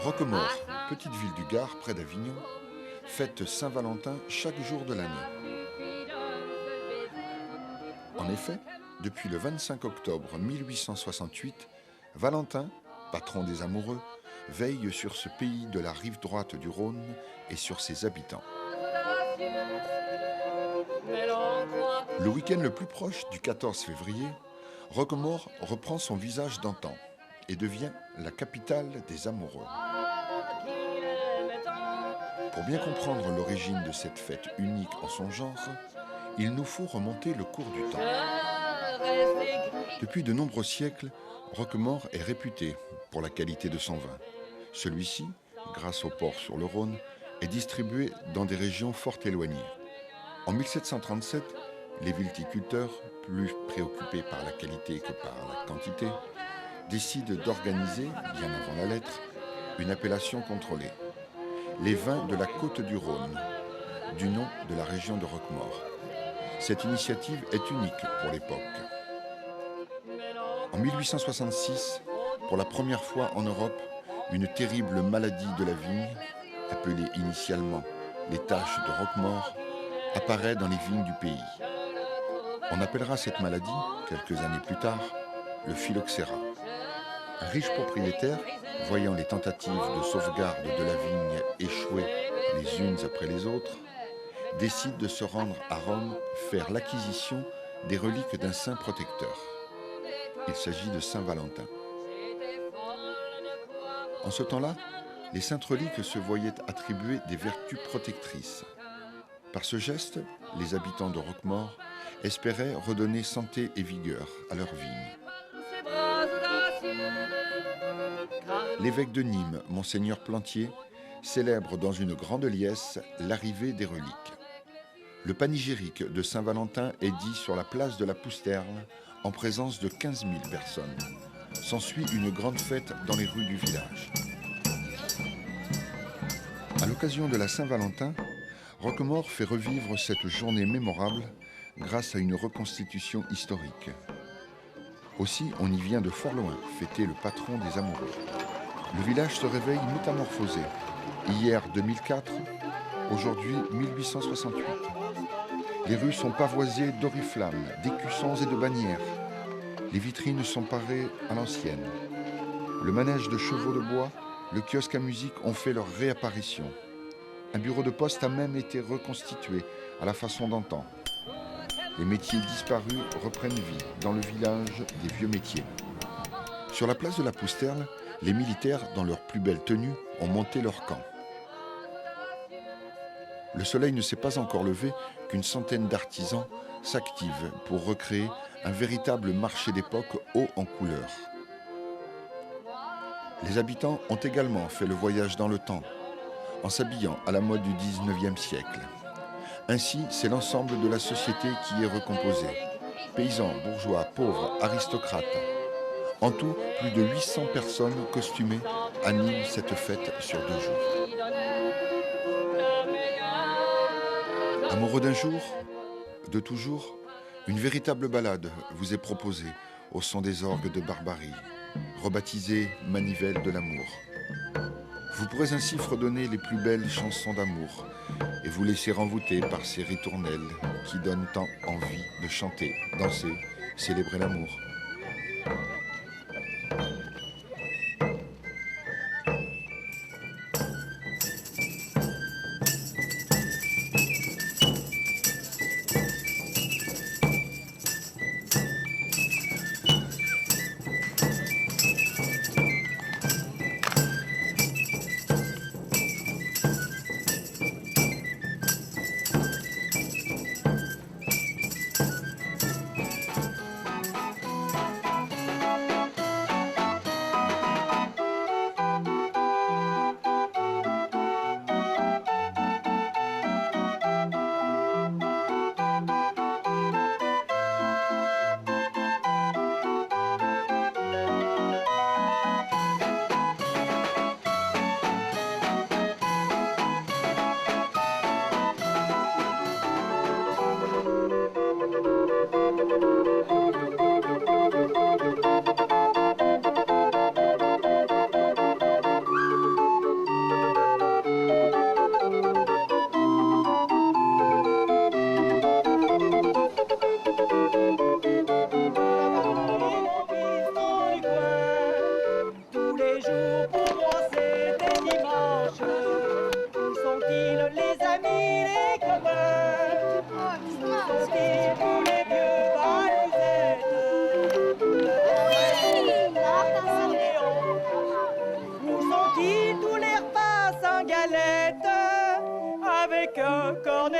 Roquemaure, petite ville du Gard près d'Avignon, fête Saint-Valentin chaque jour de l'année. En effet, depuis le 25 octobre 1868, Valentin, patron des amoureux, veille sur ce pays de la rive droite du Rhône et sur ses habitants. Le week-end le plus proche du 14 février, Roquemaure reprend son visage d'antan et devient la capitale des amoureux. Pour bien comprendre l'origine de cette fête unique en son genre, il nous faut remonter le cours du temps. Depuis de nombreux siècles, Roquemaure est réputé pour la qualité de son vin. Celui-ci, grâce au port sur le Rhône, est distribué dans des régions fort éloignées. En 1737, les viticulteurs, plus préoccupés par la qualité que par la quantité, décident d'organiser, bien avant la lettre, une appellation contrôlée. Les vins de la côte du Rhône, du nom de la région de Roquemaure. Cette initiative est unique pour l'époque. En 1866, pour la première fois en Europe, une terrible maladie de la vigne, appelée initialement les taches de Roquemaure, apparaît dans les vignes du pays. On appellera cette maladie, quelques années plus tard, le phylloxéra. Un riche propriétaire, voyant les tentatives de sauvegarde de la vigne échouer les unes après les autres, décide de se rendre à Rome faire l'acquisition des reliques d'un saint protecteur. Il s'agit de Saint Valentin. En ce temps-là, les saintes reliques se voyaient attribuer des vertus protectrices. Par ce geste, les habitants de Roquemaure espéraient redonner santé et vigueur à leur vigne. L'évêque de Nîmes, Monseigneur Plantier, célèbre dans une grande liesse l'arrivée des reliques. Le panégyrique de Saint-Valentin est dit sur la place de la Pousterle en présence de 15 000 personnes. S'ensuit une grande fête dans les rues du village. À l'occasion de la Saint-Valentin, Roquemaure fait revivre cette journée mémorable grâce à une reconstitution historique. Aussi, on y vient de fort loin fêter le patron des amoureux. Le village se réveille métamorphosé. Hier 2004, aujourd'hui 1868. Les rues sont pavoisées d'oriflammes, d'écussons et de bannières. Les vitrines sont parées à l'ancienne. Le manège de chevaux de bois, le kiosque à musique ont fait leur réapparition. Un bureau de poste a même été reconstitué à la façon d'antan. Les métiers disparus reprennent vie dans le village des vieux métiers. Sur la place de la Pousterle, les militaires, dans leur plus belle tenue, ont monté leur camp. Le soleil ne s'est pas encore levé qu'une centaine d'artisans s'activent pour recréer un véritable marché d'époque haut en couleurs. Les habitants ont également fait le voyage dans le temps, en s'habillant à la mode du 19e siècle. Ainsi, c'est l'ensemble de la société qui est recomposée. Paysans, bourgeois, pauvres, aristocrates. En tout, plus de 800 personnes costumées animent cette fête sur 2 jours. Amoureux d'un jour, de toujours, une véritable ballade vous est proposée au son des orgues de Barbarie, rebaptisée Manivelle de l'amour. Vous pourrez ainsi fredonner les plus belles chansons d'amour et vous laisser envoûter par ces ritournelles qui donnent tant envie de chanter, danser, célébrer l'amour.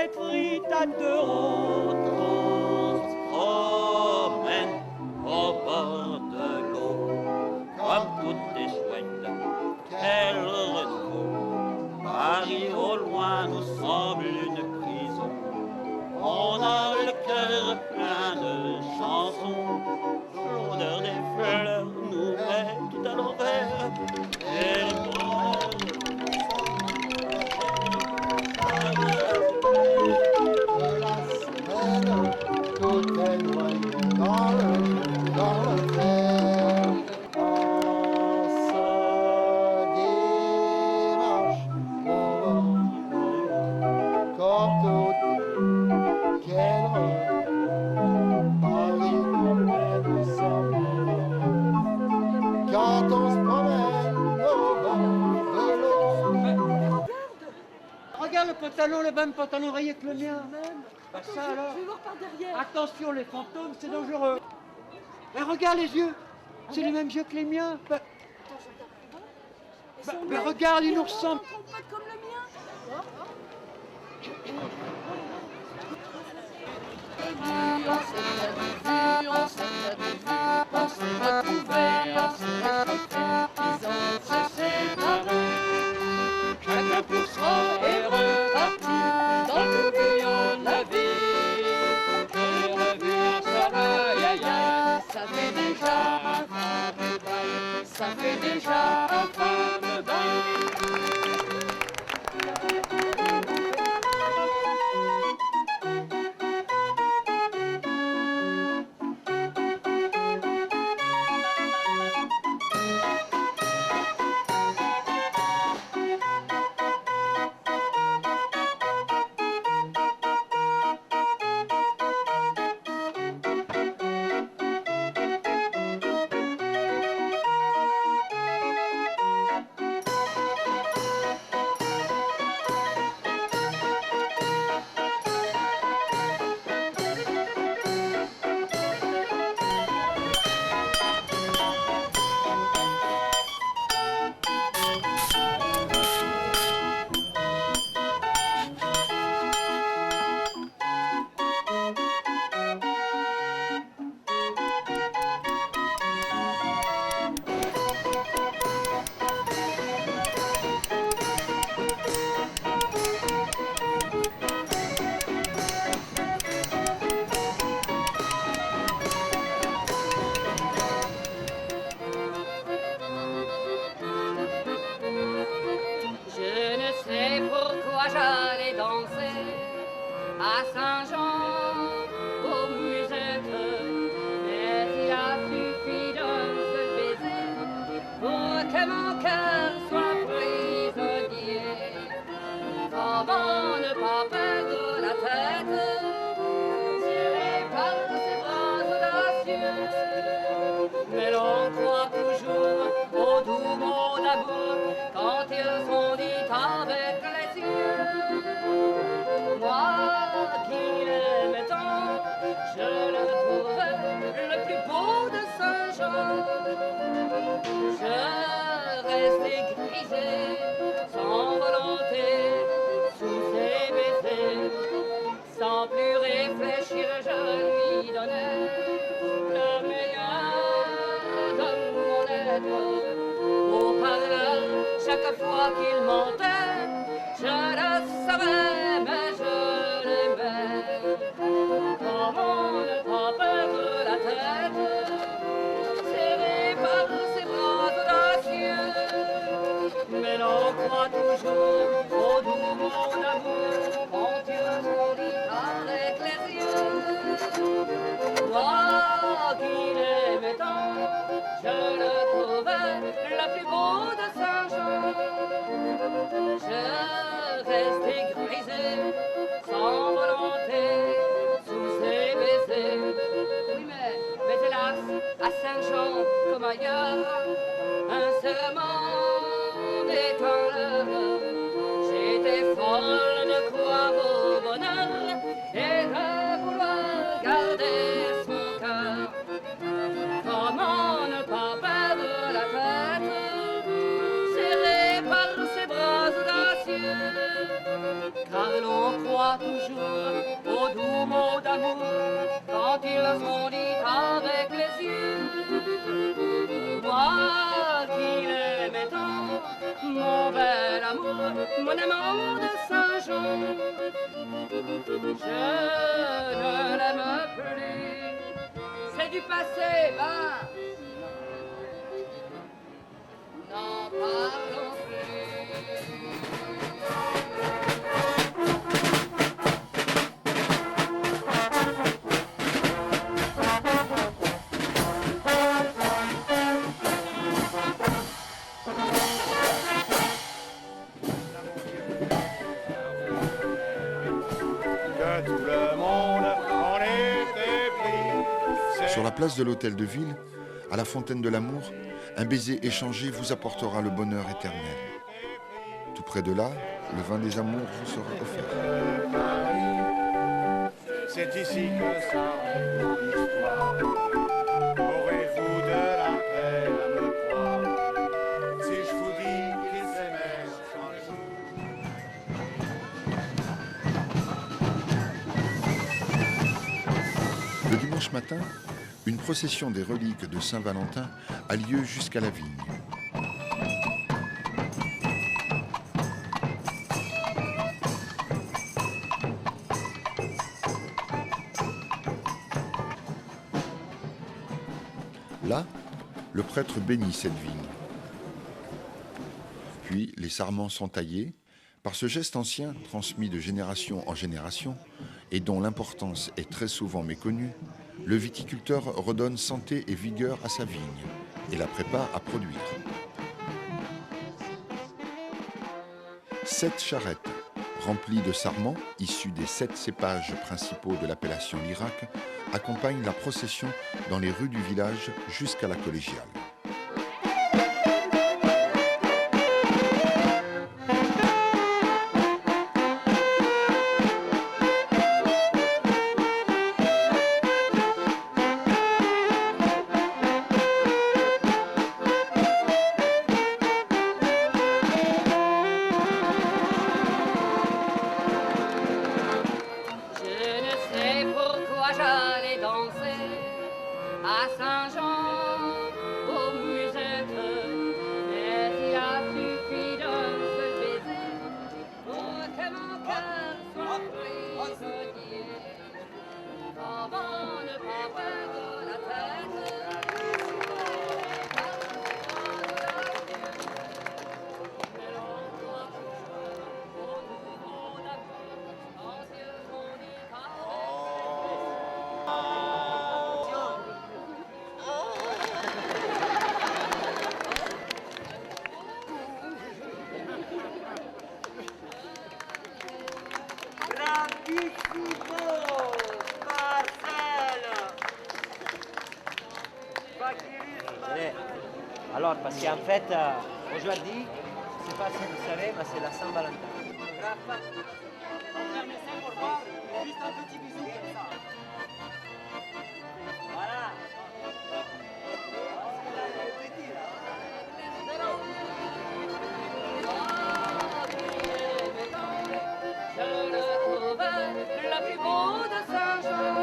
des fritades d'euros. On se promène au bord de l'eau, comme tout est chouette, quel renouveau. Paris au loin nous semble une prison. On a le cœur plein de chansons. L'odeur des fleurs nous met tout à l'envers. Et le bonheur de la semaine, tout est noyé dans le verre. En ce dimanche, comme tout est, quel rêve, Paris nous mène sans mort. Quand on se promène au bord de l'eau. Regarde le pantalon, le même pantalon rayé que le mien. Bah ça alors. Je vais voir par derrière. Attention, les fantômes, c'est dangereux. Mais regarde les yeux. C'est les mêmes yeux que les miens. Attends, je regarde plus bas. Mais regarde, ils nous ressemblent. Ils sont pas comme le mien. On s'est retrouvés, on s'est réchauffés, ils ont se séparés. Chacun pour soi est reparti dans le bouillon de la vie. Je l'ai revu un soir, aïe aïe aïe, ça fait déjà un fameux bail, ça fait déjà un fameux bail. Je ne sais pourquoi j'allais danser à Saint-Jean aux musettes, mais il a suffi d'un seul baiser pour que mon cœur soit prisonnier. Comment ne pas perdre la tête, tiré par ses bras audacieux? Mais l'on croit toujours aux doux mots d'amour quand ils sont dits avec les yeux. Moi qui l'aimais tant, je le trouvais le plus beau de Saint-Jean. Je restais grisé, sans volonté, sous ses baisers. Sans plus réfléchir, je lui donnais le meilleur de mon être. Au parleur, chaque fois qu'il montait, je le savais, mais je l'aimais. Comment ne pas perdre la tête, serré par ses bras audacieux? Mais l'on croit toujours au doux mot d'amour quand il sourit avec les yeux. Moi qui l'aimais tant, je le trouvais le plus beau de Saint-Jean. Je restais grisé, sans volonté, sous ses baisers. Oui, mais hélas, à Saint-Jean comme ailleurs, un serment d'étant l'heure. J'étais folle de croire au bonheur et de vouloir garder son cœur. Comment ne pas perdre la tête, serré par ses bras audacieux? Car l'on croit toujours mon amant de Saint-Jean. Je ne l'aime plus, c'est du passé, bah. N'en parlons plus. Que tout le monde en était pris. Sur la place de l'Hôtel de Ville, à la Fontaine de l'Amour, un baiser échangé vous apportera le bonheur éternel. Tout près de là, le vin des amours vous sera offert. C'est ici que s'arrête l'histoire. Aurez-vous de la peine à me croire si je vous dis qu'ils s'aimèrent sans le jour? Le dimanche matin, une procession des reliques de Saint-Valentin a lieu jusqu'à la vigne. Là, le prêtre bénit cette vigne. Puis les sarments sont taillés. Par ce geste ancien, transmis de génération en génération, et dont l'importance est très souvent méconnue, le viticulteur redonne santé et vigueur à sa vigne et la prépare à produire. 7 charrettes remplies de sarments issus des 7 cépages principaux de l'appellation Lirac accompagnent la procession dans les rues du village jusqu'à la collégiale. À Saint-Jean, aux musettes, mais il a suffi d'un seul baiser pour que mon cœur soit prisonnier. Comment ne pas perdre la tête? Alors, parce qu'en fait, aujourd'hui, je ne sais pas si vous savez, mais c'est la Saint-Valentin. Juste un petit bisou comme ça. Voilà. Je le trouve la plus beau de Saint-Jean.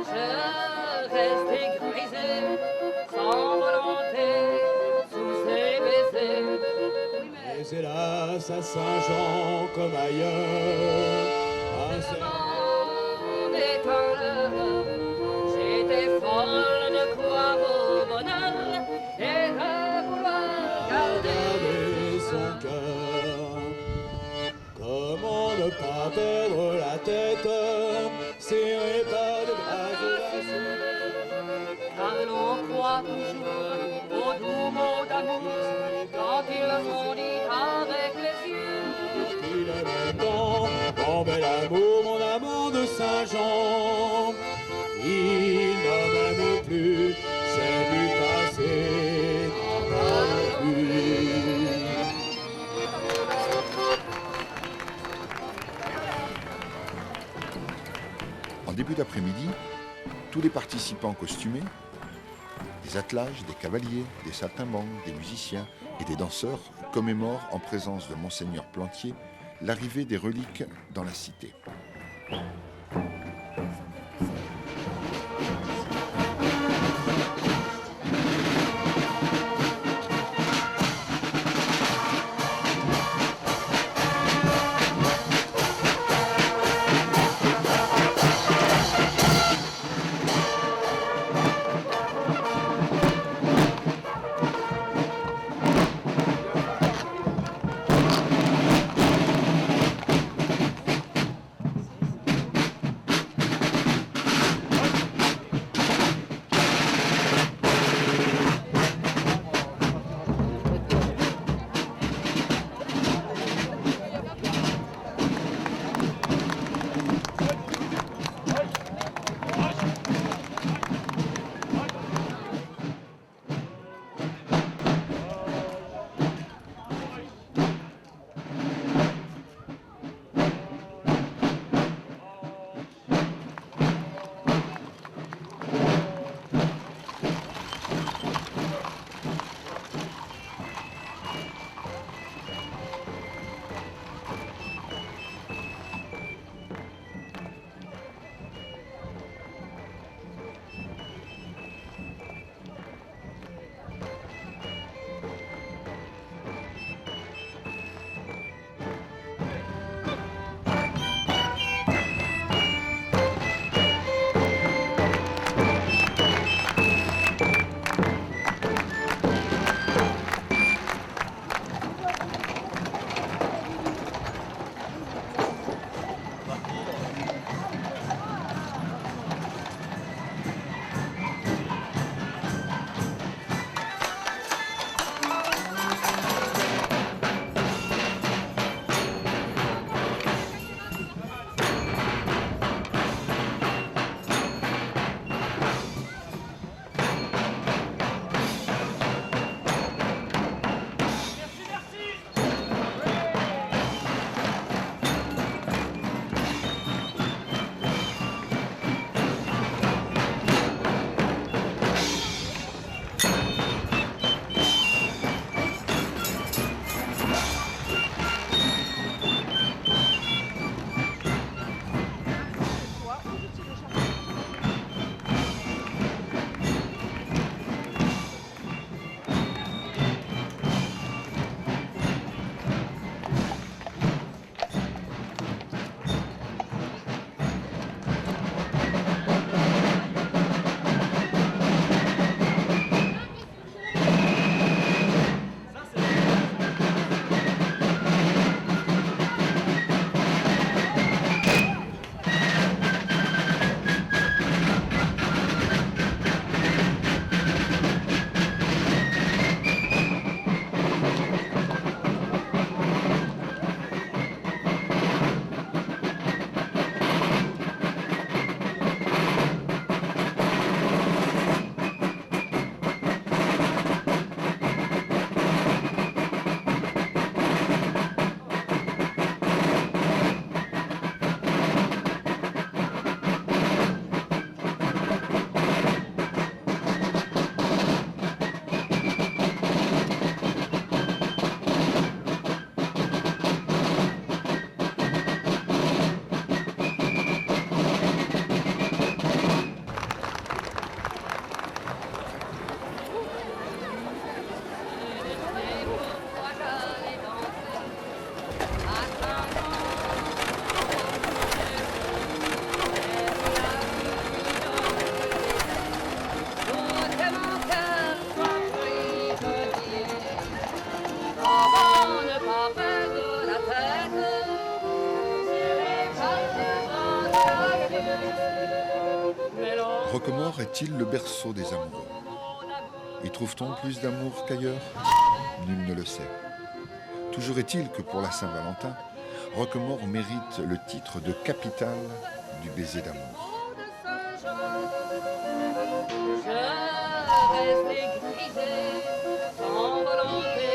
Je restais grisé, sans volonté, sous ses baisers. Mais hélas, à Saint-Jean comme ailleurs, Le monde est en l'heure. J'étais folle de croire au bonheur et de vouloir garder son cœur. Comment ne pas perdre la tête, serré par de bras audacieux? car l'on croit toujours aux doux mots d'amour quand ils sont dits avec les yeux. Il aimait tant, mon bel amour, mon amant de Saint-Jean. Il n'en aime plus, c'est du passé, n'en parle plus. En début d'après-midi, tous les participants costumés, des attelages, des cavaliers, des saltimbanques, des musiciens et des danseurs commémorent en présence de Monseigneur Plantier l'arrivée des reliques dans la cité. Roquemaure est-il le berceau des amoureux? Y trouve-t-on plus d'amour qu'ailleurs? Nul ne le sait. Toujours est-il que pour la Saint-Valentin, Roquemaure mérite le titre de capitale du baiser d'amour. Je reste grisée, sans volonté,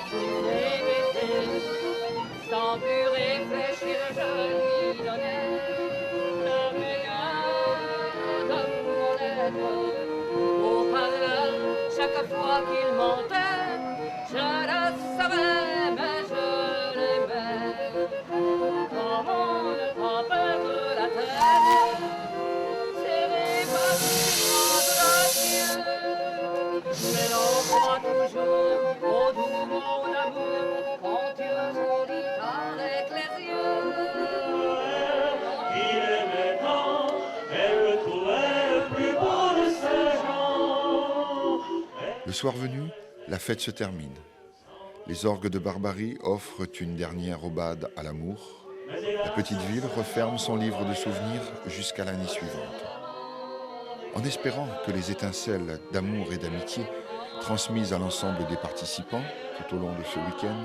sous les baisers, sans plus réfléchir, je lui donnais le meilleur de mon être. Au parleur, chaque fois qu'il montait, je le savais, mais je l'aimais. Comment ne pas perdre la tête? C'est pas mais l'on croit toujours au doux mon amour quand tu souris avec les yeux. Il aimait tant, elle le trouvait le plus beau de ses gens. Le soir venu, la fête se termine. Les orgues de Barbarie offrent une dernière aubade à l'amour. La petite ville referme son livre de souvenirs jusqu'à l'année suivante. En espérant que les étincelles d'amour et d'amitié transmises à l'ensemble des participants tout au long de ce week-end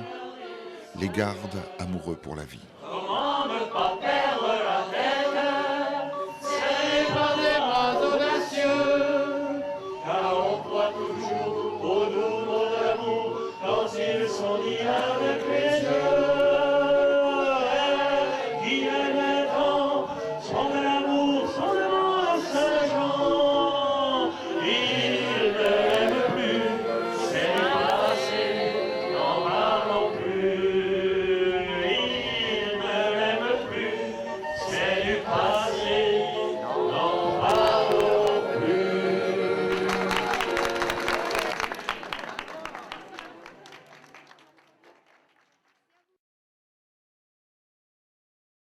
les gardent amoureux pour la vie. Comment ne pas